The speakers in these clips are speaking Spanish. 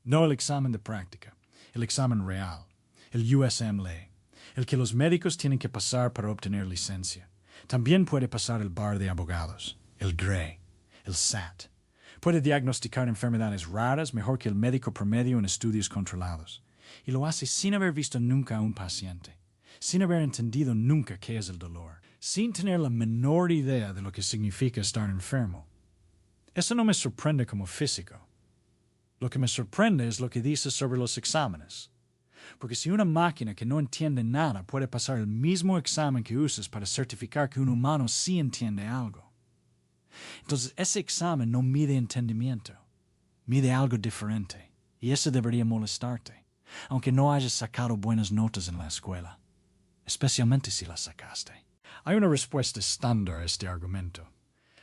No el examen de práctica, el examen real, el USMLE, el que los médicos tienen que pasar para obtener licencia. También puede pasar el bar de abogados, el GRE, el SAT. Puede diagnosticar enfermedades raras mejor que el médico promedio en estudios controlados. Y lo hace sin haber visto nunca a un paciente, sin haber entendido nunca qué es el dolor, sin tener la menor idea de lo que significa estar enfermo. Eso no me sorprende como físico. Lo que me sorprende es lo que dice sobre los exámenes. Porque si una máquina que no entiende nada puede pasar el mismo examen que usas para certificar que un humano sí entiende algo, entonces ese examen no mide entendimiento, mide algo diferente. Y eso debería molestarte, aunque no hayas sacado buenas notas en la escuela, especialmente si las sacaste. Hay una respuesta estándar a este argumento.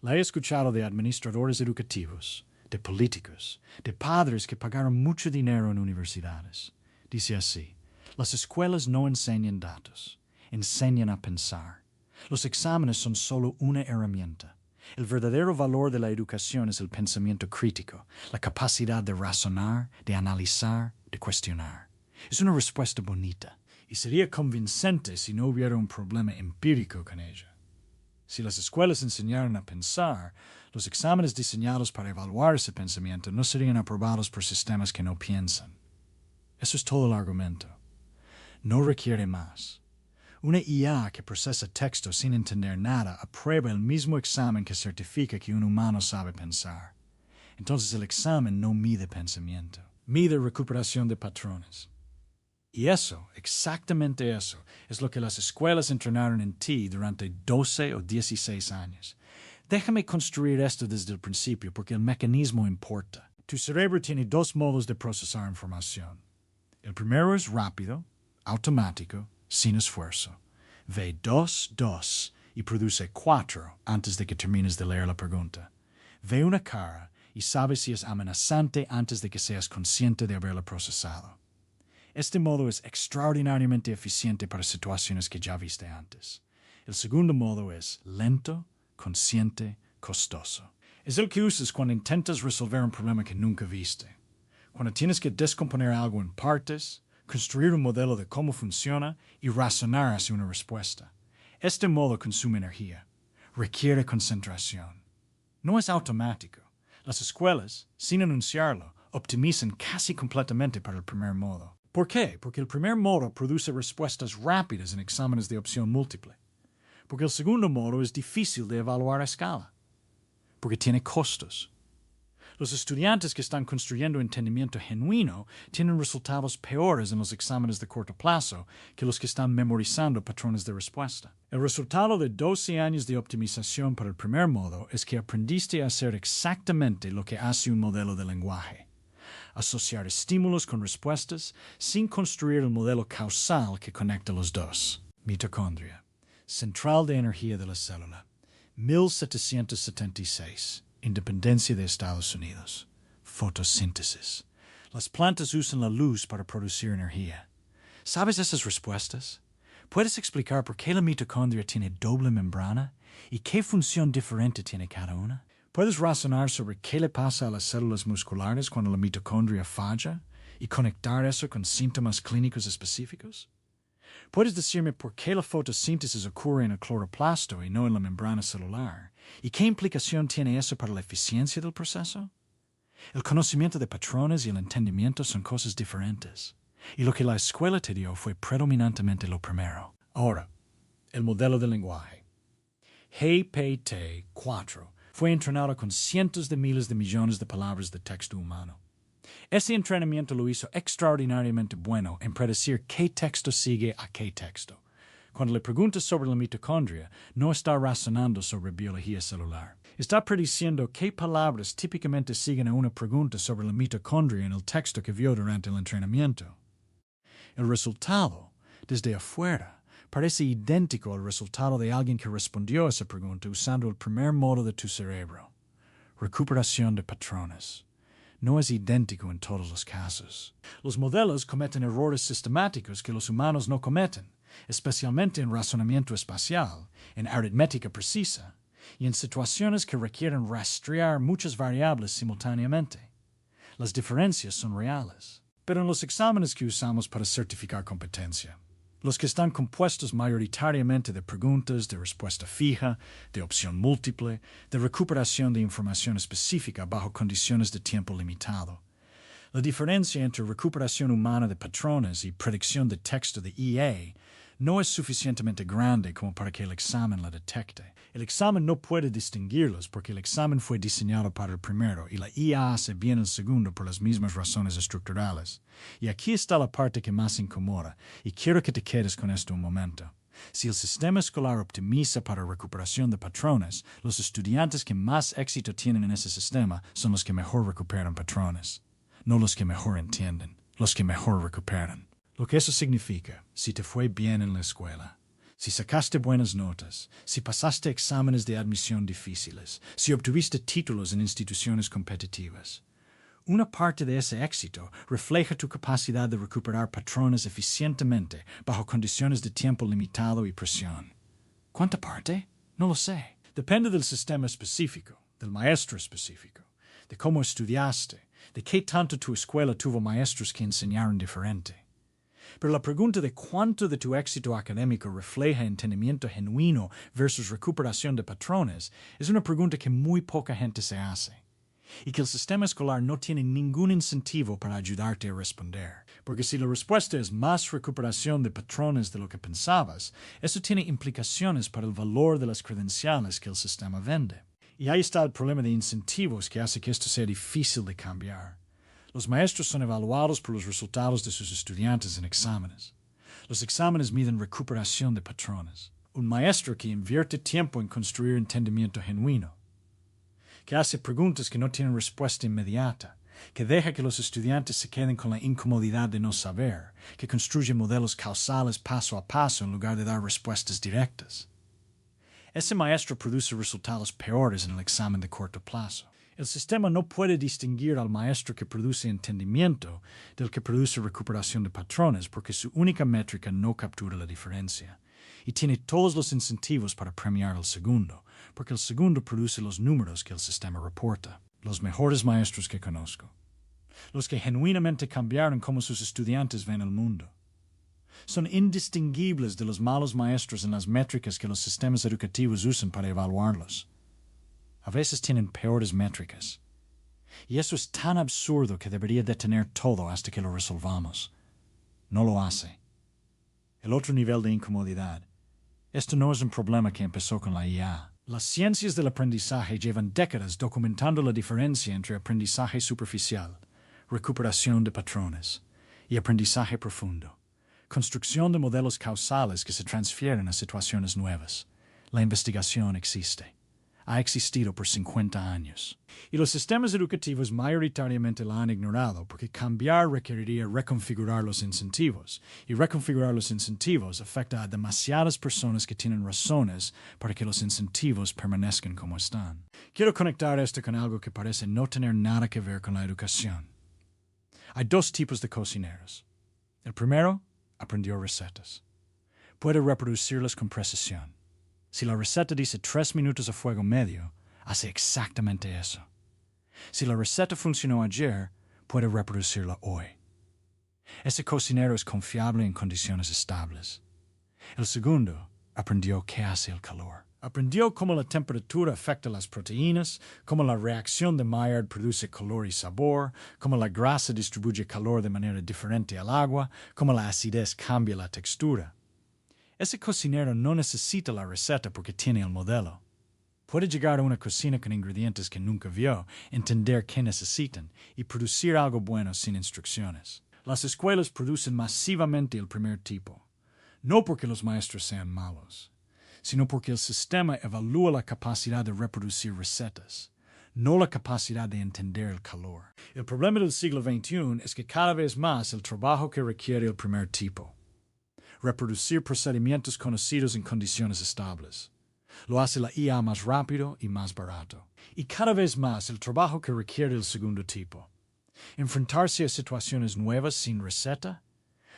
La he escuchado de administradores educativos, de políticos, de padres que pagaron mucho dinero en universidades. Dice así: las escuelas no enseñan datos, enseñan a pensar. Los exámenes son solo una herramienta. El verdadero valor de la educación es el pensamiento crítico, la capacidad de razonar, de analizar, de cuestionar. Es una respuesta bonita, y sería convincente si no hubiera un problema empírico con ella. Si las escuelas enseñaran a pensar, los exámenes diseñados para evaluar ese pensamiento no serían aprobados por sistemas que no piensan. Eso es todo el argumento. No requiere más. Una IA que procesa texto sin entender nada aprueba el mismo examen que certifica que un humano sabe pensar. Entonces el examen no mide pensamiento, mide recuperación de patrones. Y eso, exactamente eso, es lo que las escuelas entrenaron en ti durante 12 o 16 años. Déjame construir esto desde el principio porque el mecanismo importa. Tu cerebro tiene dos modos de procesar información. El primero es rápido, automático, sin esfuerzo. Ve 2, 2 y produce 4 antes de que termines de leer la pregunta. Ve una cara y sabe si es amenazante antes de que seas consciente de haberla procesado. Este modo es extraordinariamente eficiente para situaciones que ya viste antes. El segundo modo es lento, consciente, costoso. Es el que usas cuando intentas resolver un problema que nunca viste. Cuando tienes que descomponer algo en partes, construir un modelo de cómo funciona y razonar hacia una respuesta. Este modo consume energía, requiere concentración. No es automático. Las escuelas, sin anunciarlo, optimizan casi completamente para el primer modo. ¿Por qué? Porque el primer modo produce respuestas rápidas en exámenes de opción múltiple. Porque el segundo modo es difícil de evaluar a escala. Porque tiene costos. Los estudiantes que están construyendo entendimiento genuino tienen resultados peores en los exámenes de corto plazo que los que están memorizando patrones de respuesta. El resultado de 12 años de optimización para el primer modo es que aprendiste a hacer exactamente lo que hace un modelo de lenguaje. Asociar estímulos con respuestas sin construir el modelo causal que conecta los dos. Mitocondria, central de energía de la célula, 1776. Independencia de Estados Unidos. Fotosíntesis. Las plantas usan la luz para producir energía. ¿Sabes esas respuestas? ¿Puedes explicar por qué la mitocondria tiene doble membrana y qué función diferente tiene cada una? ¿Puedes razonar sobre qué le pasa a las células musculares cuando la mitocondria falla y conectar eso con síntomas clínicos específicos? ¿Puedes decirme por qué la fotosíntesis ocurre en el cloroplasto y no en la membrana celular? ¿Y qué implicación tiene eso para la eficiencia del proceso? El conocimiento de patrones y el entendimiento son cosas diferentes. Y lo que la escuela te dio fue predominantemente lo primero. Ahora, el modelo del lenguaje. GPT-4 fue entrenado con cientos de miles de millones de palabras de texto humano. Ese entrenamiento lo hizo extraordinariamente bueno en predecir qué texto sigue a qué texto. Cuando le preguntas sobre la mitocondria, no está razonando sobre biología celular. Está prediciendo qué palabras típicamente siguen a una pregunta sobre la mitocondria en el texto que vio durante el entrenamiento. El resultado, desde afuera, parece idéntico al resultado de alguien que respondió a esa pregunta usando el primer modo de tu cerebro. Recuperación de patrones. No es idéntico en todos los casos. Los modelos cometen errores sistemáticos que los humanos no cometen, especialmente en razonamiento espacial, en aritmética precisa y en situaciones que requieren rastrear muchas variables simultáneamente. Las diferencias son reales. Pero en los exámenes que usamos para certificar competencia, los que están compuestos mayoritariamente de preguntas, de respuesta fija, de opción múltiple, de recuperación de información específica bajo condiciones de tiempo limitado. La diferencia entre recuperación humana de patrones y predicción de texto de IA no es suficientemente grande como para que el examen la detecte. El examen no puede distinguirlos porque el examen fue diseñado para el primero y la IA hace bien el segundo por las mismas razones estructurales. Y aquí está la parte que más incomoda, y quiero que te quedes con esto un momento. Si el sistema escolar optimiza para recuperación de patrones, los estudiantes que más éxito tienen en ese sistema son los que mejor recuperan patrones, no los que mejor entienden, los que mejor recuperan. Lo que eso significa, si te fue bien en la escuela, si sacaste buenas notas, si pasaste exámenes de admisión difíciles, si obtuviste títulos en instituciones competitivas, una parte de ese éxito refleja tu capacidad de recuperar patrones eficientemente bajo condiciones de tiempo limitado y presión. ¿Cuánta parte? No lo sé. Depende del sistema específico, del maestro específico, de cómo estudiaste, de qué tanto tu escuela tuvo maestros que enseñaron diferente. Pero la pregunta de cuánto de tu éxito académico refleja entendimiento genuino versus recuperación de patrones es una pregunta que muy poca gente se hace, y que el sistema escolar no tiene ningún incentivo para ayudarte a responder. Porque si la respuesta es más recuperación de patrones de lo que pensabas, eso tiene implicaciones para el valor de las credenciales que el sistema vende. Y ahí está el problema de incentivos que hace que esto sea difícil de cambiar. Los maestros son evaluados por los resultados de sus estudiantes en exámenes. Los exámenes miden recuperación de patrones. Un maestro que invierte tiempo en construir entendimiento genuino, que hace preguntas que no tienen respuesta inmediata, que deja que los estudiantes se queden con la incomodidad de no saber, que construye modelos causales paso a paso en lugar de dar respuestas directas. Ese maestro produce resultados peores en el examen de corto plazo. El sistema no puede distinguir al maestro que produce entendimiento del que produce recuperación de patrones porque su única métrica no captura la diferencia. Y tiene todos los incentivos para premiar al segundo, porque el segundo produce los números que el sistema reporta. Los mejores maestros que conozco. Los que genuinamente cambiaron cómo sus estudiantes ven el mundo. Son indistinguibles de los malos maestros en las métricas que los sistemas educativos usan para evaluarlos. A veces tienen peores métricas. Y eso es tan absurdo que debería detener todo hasta que lo resolvamos. No lo hace. El otro nivel de incomodidad. Esto no es un problema que empezó con la IA. Las ciencias del aprendizaje llevan décadas documentando la diferencia entre aprendizaje superficial, recuperación de patrones, y aprendizaje profundo. Construcción de modelos causales que se transfieren a situaciones nuevas. La investigación existe. Ha existido por 50 años. Y los sistemas educativos mayoritariamente la han ignorado porque cambiar requeriría reconfigurar los incentivos. Y reconfigurar los incentivos afecta a demasiadas personas que tienen razones para que los incentivos permanezcan como están. Quiero conectar esto con algo que parece no tener nada que ver con la educación. Hay dos tipos de cocineros. El primero aprendió recetas. Puede reproducirlas con precisión. Si la receta dice 3 minutos a fuego medio, hace exactamente eso. Si la receta funcionó ayer, puede reproducirla hoy. Ese cocinero es confiable en condiciones estables. El segundo aprendió qué hace el calor. Aprendió cómo la temperatura afecta las proteínas, cómo la reacción de Maillard produce color y sabor, cómo la grasa distribuye calor de manera diferente al agua, cómo la acidez cambia la textura. Ese cocinero no necesita la receta porque tiene el modelo. Puede llegar a una cocina con ingredientes que nunca vio, entender qué necesitan y producir algo bueno sin instrucciones. Las escuelas producen masivamente el primer tipo, no porque los maestros sean malos, sino porque el sistema evalúa la capacidad de reproducir recetas, no la capacidad de entender el calor. El problema del siglo XXI es que cada vez más el trabajo que requiere el primer tipo. Reproducir procedimientos conocidos en condiciones estables. Lo hace la IA más rápido y más barato. Y cada vez más el trabajo que requiere el segundo tipo. Enfrentarse a situaciones nuevas sin receta.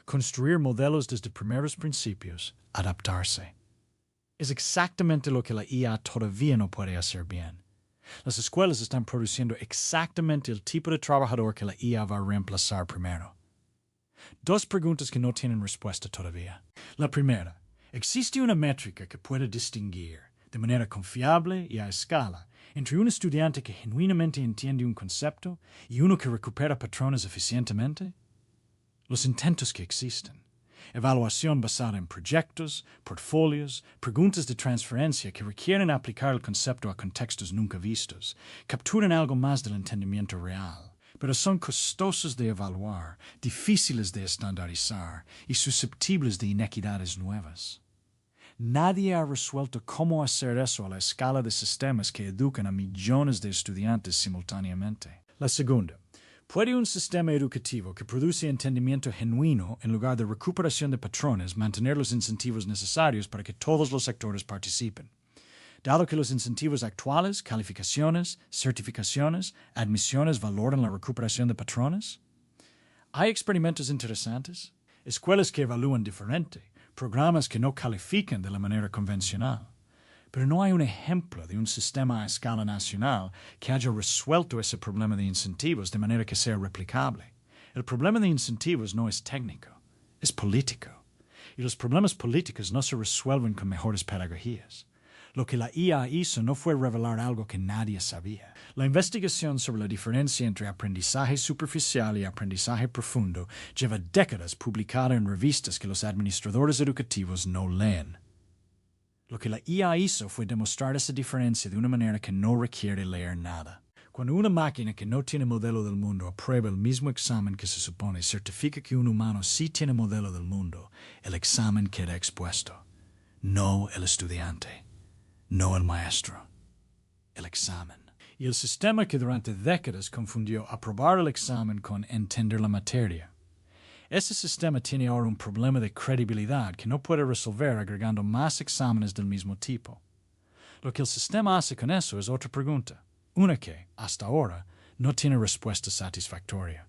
Construir modelos desde primeros principios. Adaptarse. Es exactamente lo que la IA todavía no puede hacer bien. Las escuelas están produciendo exactamente el tipo de trabajador que la IA va a reemplazar primero. Dos preguntas que no tienen respuesta todavía. La primera, ¿existe una métrica que pueda distinguir, de manera confiable y a escala, entre un estudiante que genuinamente entiende un concepto y uno que recupera patrones eficientemente? Los intentos que existen. Evaluación basada en proyectos, portfolios, preguntas de transferencia que requieren aplicar el concepto a contextos nunca vistos, capturan algo más del entendimiento real, pero son costosos de evaluar, difíciles de estandarizar y susceptibles de inequidades nuevas. Nadie ha resuelto cómo hacer eso a la escala de sistemas que educan a millones de estudiantes simultáneamente. La segunda. ¿Puede un sistema educativo que produce entendimiento genuino en lugar de recuperación de patrones mantener los incentivos necesarios para que todos los actores participen? Dado que los incentivos actuales, calificaciones, certificaciones, admisiones valoran la recuperación de patrones? Hay experimentos interesantes, escuelas que evalúan diferente, programas que no califican de la manera convencional. Pero no hay un ejemplo de un sistema a escala nacional que haya resuelto ese problema de incentivos de manera que sea replicable. El problema de incentivos no es técnico, es político. Y los problemas políticos no se resuelven con mejores pedagogías. Lo que la IA hizo no fue revelar algo que nadie sabía. La investigación sobre la diferencia entre aprendizaje superficial y aprendizaje profundo lleva décadas publicada en revistas que los administradores educativos no leen. Lo que la IA hizo fue demostrar esa diferencia de una manera que no requiere leer nada. Cuando una máquina que no tiene modelo del mundo aprueba el mismo examen que se supone certifica que un humano sí tiene modelo del mundo, el examen queda expuesto. No el estudiante, no el maestro, el examen. Y el sistema que durante décadas confundió aprobar el examen con entender la materia. Ese sistema tiene ahora un problema de credibilidad que no puede resolver agregando más exámenes del mismo tipo. Lo que el sistema hace con eso es otra pregunta, una que, hasta ahora, no tiene respuesta satisfactoria.